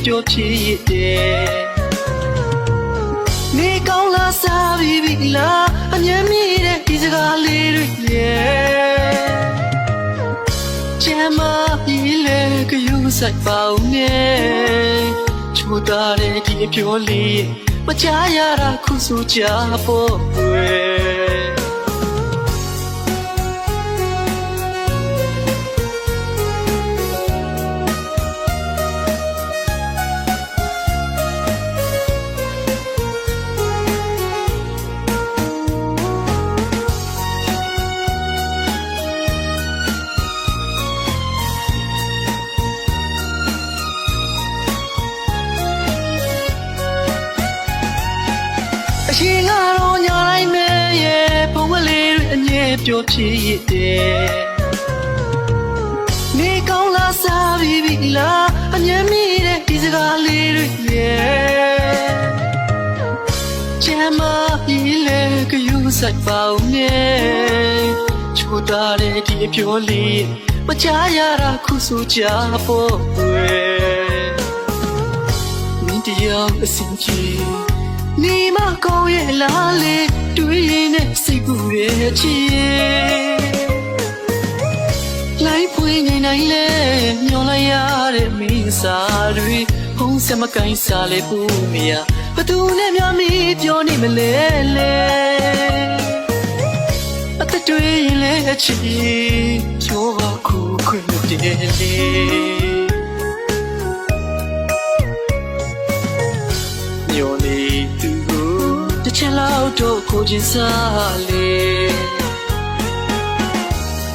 ပျော်ဖြစ်တယ်နေကောင်းလားစားပြီးပြီလားအမြဲမြည်တဲ့ဒီစကားလေးတွေရဲ့ချမ်းမပြီးလေကယူဆိုင်ပါဦးနဲ့ချိုးသားတဲ့ဒီအပြောလေးမချာရတာခုဆိုကြဖို့ွယ်အရှင်ကတော့ညာလိုက်မယ်ရဲ့ဘုံကလေးတွေအငြင်းပျော်ဖြစ်တယ်နေကောင်းလားစားပြီးပြီလားအမြဲမြည်တဲ့ဒီစကားလေးတွေရဲ့ချမ်းမပြီးလေကယူဆိုင်ပါဦးနဲ့ချိုးသားတဲ့ဒီအပြောလေးမချာရတာခုဆိုကြဖို့ွယ်မင်းတရားအစင်ကြီး你嘛高也拉嘞，对呢谁不热情？来陪你来嘞，鸟来呀的没啥对，红什么干啥嘞不没呀？不都那苗咪叫你们来嘞，啊得对嘞起，叫我苦苦的嘞。ချင်လောက်တော့ကိုချင်းစားလေ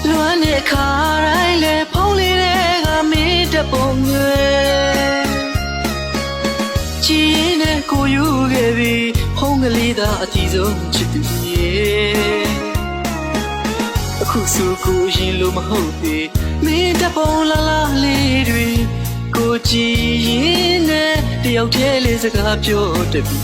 လွမ်းတဲ့ခါတိုင်းလေဖုံးလေးတွေကမင်းတပုံငယ်ချီးနဲ့ကိုယူခဲ့ပြီးဖုံးကလေးသာအတီးဆုံးချစ်သူရဲ့အခုဆိုကိုရင်လို့မဟုတ်သေးမင်းတပုံလာလာလေးတွေကိုကြည့်ရင်နဲ့တယောက်တည်းလေးစကားပြောတတ်ပြီ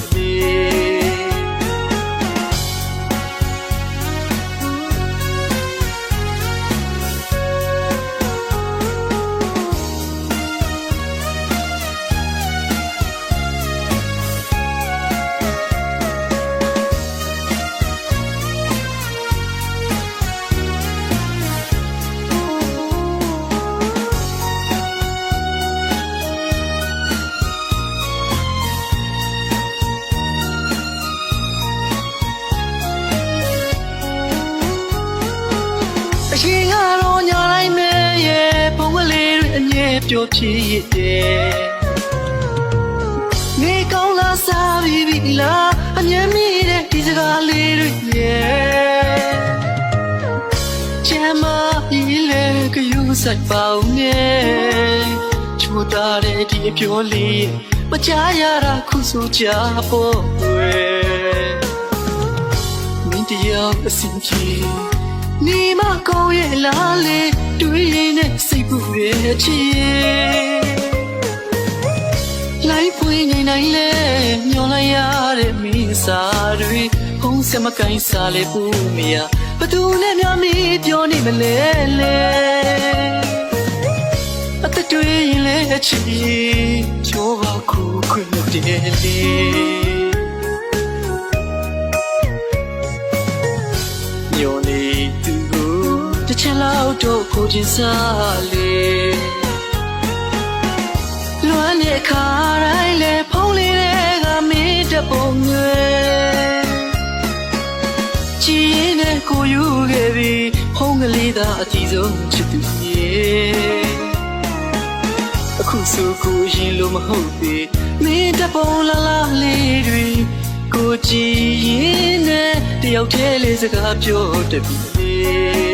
အရှင်ကတော့ညာလိုက်မယ်ရဲ့ဘုံကလေးတွေအငြင်းပျော်ဖြစ်တယ်နေကောင်းလားစားပြီးပြီလားအမြဲမြည်တဲ့ဒီစကားလေးတွေရဲ့ချမ်းမပြီးလေကယူဆိုင်ပါဦးနဲ့ချိုးသားတဲ့ဒီအပြောလေးမချာရတာခုဆိုကြဖို့ွယ်မင်းတရားအစင်ကြီး你嘛高也拉嘞，对呢谁不热情？来陪你来嘞，鸟来呀的没啥对，红什么干啥嘞不没呀？不都那苗咪叫你们来嘞，啊得对嘞起，叫我苦苦的嘞。ချင်လောက်တော့ကိုချင်းစားလေလွမ်းတဲ့ခါတိုင်းလေဖုံးလေးတွေကမင်းတပုံငယ်ချီးနဲ့ကိုယူခဲ့ပြီးဖုံးကလေးသာအတီးဆုံးချစ်သူရဲ့အခုဆိုကိုရင်လို့မဟုတ်သေးမင်းတပုံလာလာလေးတွေကိုကြည့်ရင်နဲ့တယောက်တည်းလေးစကားပြောတတ်ပြီ